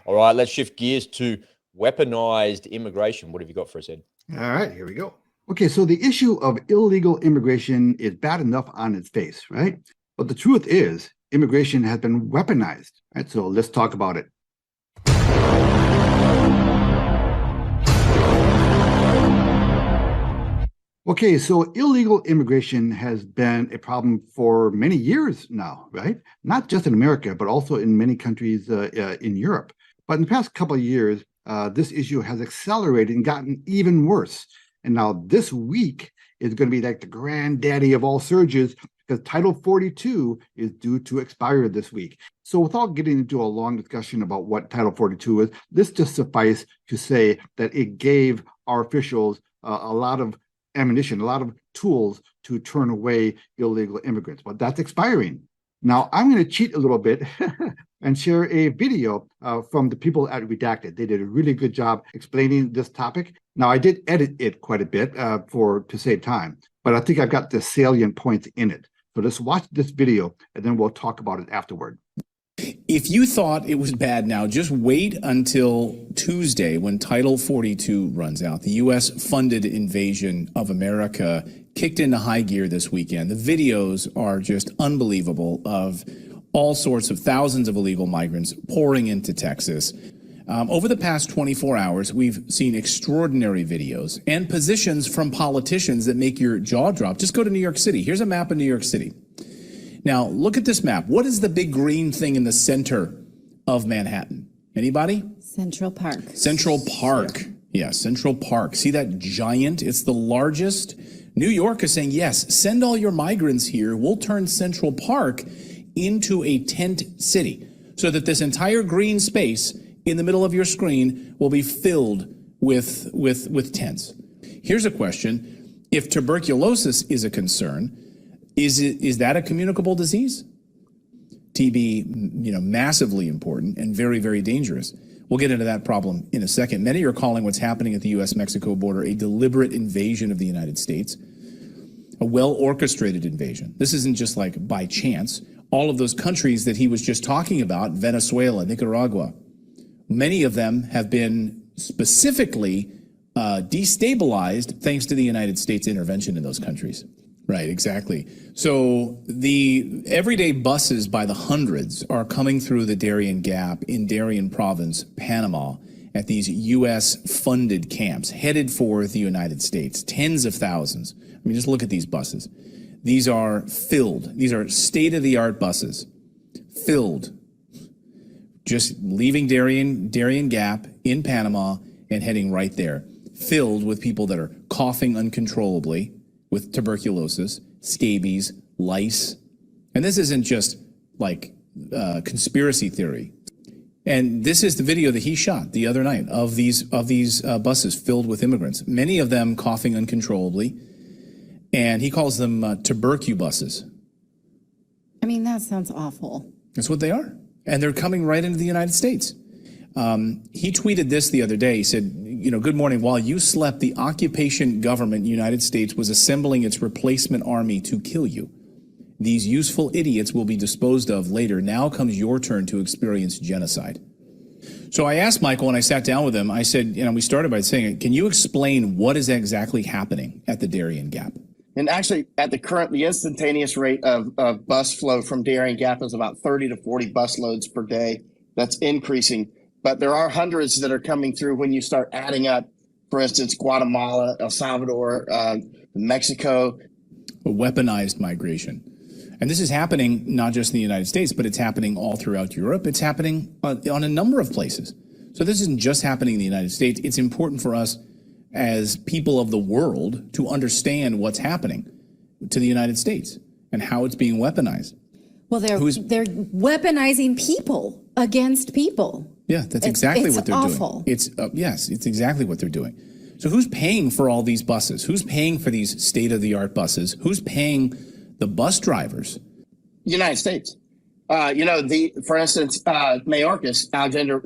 All right, let's shift gears to weaponized immigration. What have you got for us, Ed? All right, here we go. Okay, so the issue of illegal immigration is bad enough on its face, right? But the truth is, immigration has been weaponized, right? So let's talk about it. Okay, so illegal immigration has been a problem for many years now, right? Not just in America, but also in many countries in Europe. But in the past couple of years, this issue has accelerated and gotten even worse. And now this week is going to be like the granddaddy of all surges because Title 42 is due to expire this week. So without getting into a long discussion about what Title 42 is, this just suffice to say that it gave our officials a lot of ammunition, a lot of tools to turn away illegal immigrants. But that's expiring. Now, I'm going to cheat a little bit and share a video from the people at Redacted. They did a really good job explaining this topic. Now, I did edit it quite a bit to save time, but I think I've got the salient points in it. So let's watch this video, and then we'll talk about it afterward. If you thought it was bad now, just wait until Tuesday when Title 42 runs out. The U.S.-funded invasion of America kicked into high gear this weekend. The videos are just unbelievable of all sorts of thousands of illegal migrants pouring into Texas. Over the past 24 hours, we've seen extraordinary videos and positions from politicians that make your jaw drop. Just go to New York City. Here's a map of New York City. Now, look at this map. What is the big green thing in the center of Manhattan? Anybody? Central Park. Central Park. Yeah, Central Park. See that giant? It's the largest. New York is saying, yes, send all your migrants here. We'll turn Central Park into a tent city so that this entire green space in the middle of your screen will be filled with tents. Here's a question. If tuberculosis is a concern, is that a communicable disease? TB, massively important and very, very dangerous. We'll get into that problem in a second. Many are calling what's happening at the U.S.-Mexico border a deliberate invasion of the United States, a well-orchestrated invasion. This isn't just like by chance. All of those countries that he was just talking about, Venezuela, Nicaragua, many of them have been specifically destabilized thanks to the United States intervention in those countries. Right, exactly. So the everyday buses by the hundreds are coming through the Darien Gap in Darien Province, Panama, at these U.S.-funded camps headed for the United States, tens of thousands. I mean, just look at these buses. These are filled. These are state-of-the-art buses, filled, just leaving Darien Gap in Panama and heading right there, filled with people that are coughing uncontrollably, with tuberculosis, scabies, lice. And this isn't just like conspiracy theory. And this is the video that he shot the other night of these buses filled with immigrants, many of them coughing uncontrollably. And he calls them tubercubuses. I mean, that sounds awful. That's what they are. And they're coming right into the United States. He tweeted this the other day. He said, good morning. While you slept, the occupation government, United States, was assembling its replacement army to kill you. These useful idiots will be disposed of later. Now comes your turn to experience genocide. So I asked Michael, and I sat down with him. I said, we started by saying, can you explain what is exactly happening at the Darien Gap? And actually, at the instantaneous rate of bus flow from Darien Gap is about 30 to 40 bus loads per day. That's increasing. But there are hundreds that are coming through when you start adding up, for instance, Guatemala, El Salvador, Mexico. A weaponized migration. And this is happening not just in the United States, but it's happening all throughout Europe. It's happening on a number of places. So this isn't just happening in the United States. It's important for us as people of the world to understand what's happening to the United States and how it's being weaponized. Well, they're weaponizing people against people. Yeah, that's exactly what they're awful. doing. Yes, it's exactly what they're doing. So who's paying for all these buses? Who's paying for these state-of-the-art buses? Who's paying the bus drivers? United States. For instance, Mayorkas, Alexander,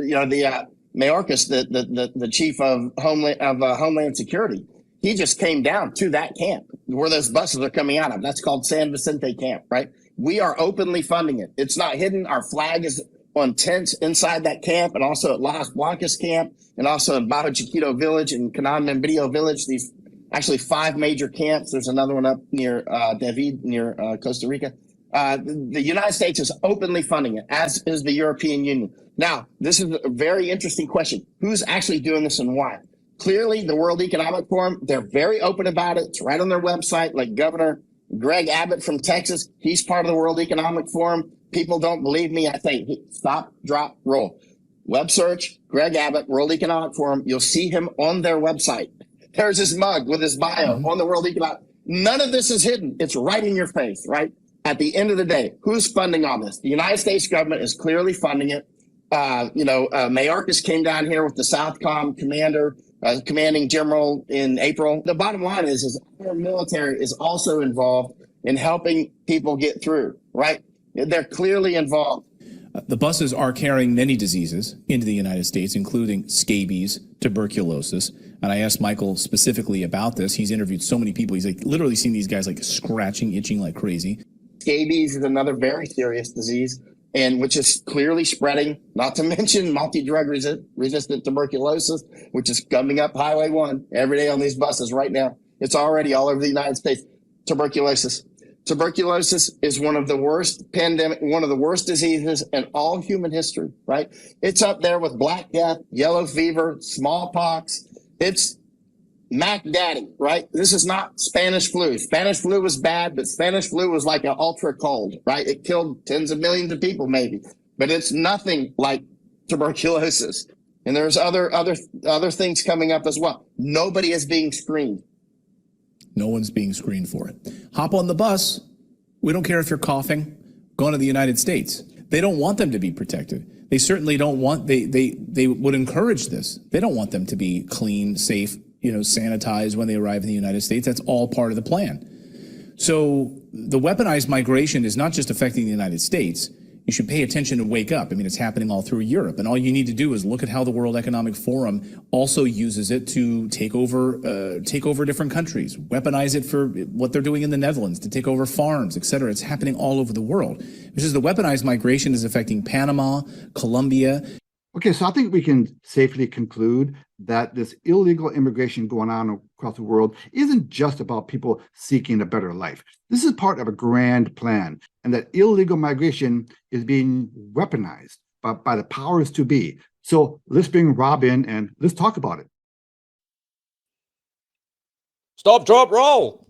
Mayorkas, the chief of Homeland Security, he just came down to that camp where those buses are coming out of. That's called San Vicente Camp, right? We are openly funding it. It's not hidden. Our flag is on tents inside that camp, and also at Las Blancas camp, and also in Bajo Chiquito village and Canan Membrillo village. These actually 5 major camps. There's another one up near David, near Costa Rica. The United States is openly funding it, as is the European Union. Now, this is a very interesting question. Who's actually doing this and why? Clearly, the World Economic Forum, they're very open about it. It's right on their website, like Governor Greg Abbott from Texas. He's part of the World Economic Forum. People don't believe me. I say, stop, drop, roll. Web search, Greg Abbott, World Economic Forum. You'll see him on their website. There's his mug with his bio on the World Economic. None of this is hidden. It's right in your face, right? At the end of the day, who's funding all this? The United States government is clearly funding it. Mayorkas came down here with the Southcom commander, commanding general in April. The bottom line is our military is also involved in helping people get through, right? They're clearly involved. The buses are carrying many diseases into the United States, including scabies, tuberculosis. And I asked Michael specifically about this. He's interviewed so many people. He's like literally seen these guys like scratching, itching like crazy. Scabies is another very serious disease, and which is clearly spreading, not to mention multi-drug resistant tuberculosis, which is coming up Highway 1 every day on these buses right now. It's already all over the United States. Tuberculosis. Tuberculosis is one of the worst one of the worst diseases in all human history, right? It's up there with Black Death, yellow fever, smallpox. It's Mac Daddy, right? This is not Spanish flu. Spanish flu was bad, but Spanish flu was like an ultra cold, right? It killed tens of millions of people maybe, but it's nothing like tuberculosis. And there's other things coming up as well. Nobody is being screened. No one's being screened for it. Hop on the bus. We don't care if you're coughing. Going to the United States. They don't want them to be protected. They certainly don't want, they would encourage this. They don't want them to be clean, safe, sanitized when they arrive in the United States. That's all part of the plan. So the weaponized migration is not just affecting the United States. You should pay attention and wake up. I mean, it's happening all through Europe. And all you need to do is look at how the World Economic Forum also uses it to take over different countries, weaponize it for what they're doing in the Netherlands, to take over farms, et cetera. It's happening all over the world. Which is the weaponized migration is affecting Panama, Colombia. Okay, so I think we can safely conclude that this illegal immigration going on across the world isn't just about people seeking a better life. This is part of a grand plan, and that illegal migration is being weaponized by the powers to be. So let's bring Rob in and let's talk about it. Stop, drop, roll.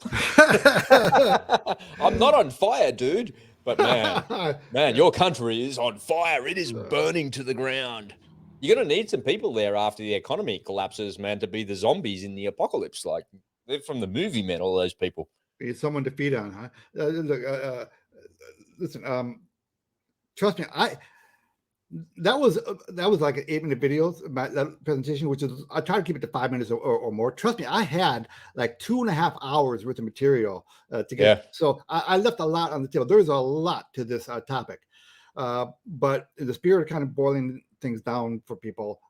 I'm not on fire, dude. But man, your country is on fire. It is burning to the ground. You're going to need some people there after the economy collapses, man, to be the zombies in the apocalypse. Like, they're from the movie, man, all those people. Need someone to feed on, huh? Listen, trust me, that was like an 8-minute video, that presentation, which is, I try to keep it to 5 minutes or more. Trust me, I had like 2.5 hours worth of material to get. Yeah. So I left a lot on the table. There's a lot to this topic. But in the spirit of kind of boiling things down for people,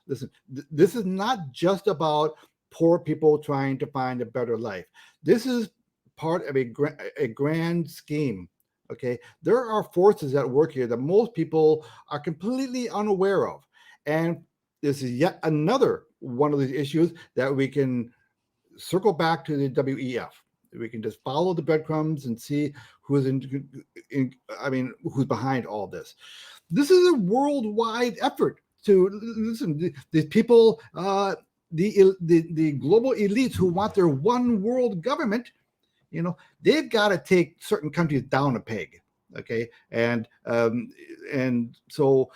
listen, this is not just about poor people trying to find a better life. This is part of a grand scheme. Okay, there are forces at work here that most people are completely unaware of. And this is yet another one of these issues that we can circle back to the WEF. We can just follow the breadcrumbs and see who's who's behind all this. This is a worldwide effort to listen. These people, the global elites who want their one world government, they've got to take certain countries down a peg. Okay, and so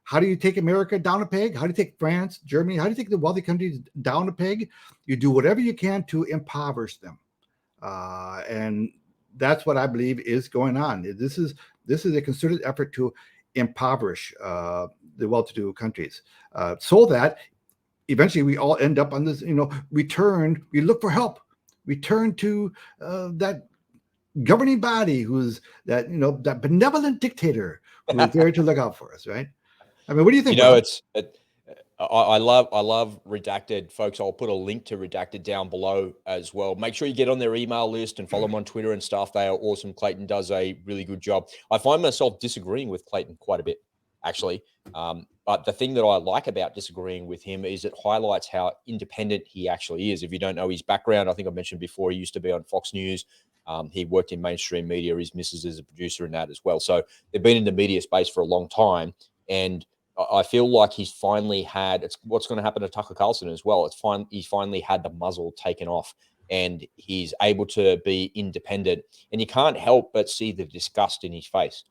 how do you take America down a peg? How do you take France, Germany? How do you take the wealthy countries down a peg? You do whatever you can to impoverish them, and that's what I believe is going on. This is a concerted effort to impoverish the well-to-do countries, so that eventually we all end up on this. We look for help. We turn to that governing body who's that benevolent dictator who's there to look out for us, right? I mean, what do you think? I love Redacted, folks. I'll put a link to Redacted down below as well. Make sure you get on their email list and follow them on Twitter and stuff. They are awesome. Clayton does a really good job. I find myself disagreeing with Clayton quite a bit, actually. But the thing that I like about disagreeing with him is it highlights how independent he actually is. If you don't know his background, I think I mentioned before, he used to be on Fox News. He worked in mainstream media. His missus is a producer in that as well. So they've been in the media space for a long time. And I feel like he's finally had, it's what's going to happen to Tucker Carlson as well. He's finally had the muzzle taken off and he's able to be independent. And you can't help but see the disgust in his face.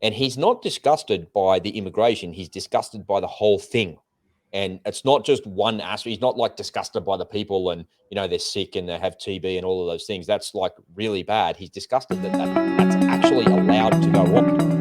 And he's not disgusted by the immigration. He's disgusted by the whole thing. And it's not just one aspect. He's not like disgusted by the people and, they're sick and they have TB and all of those things. That's like really bad. He's disgusted that that's actually allowed to go on.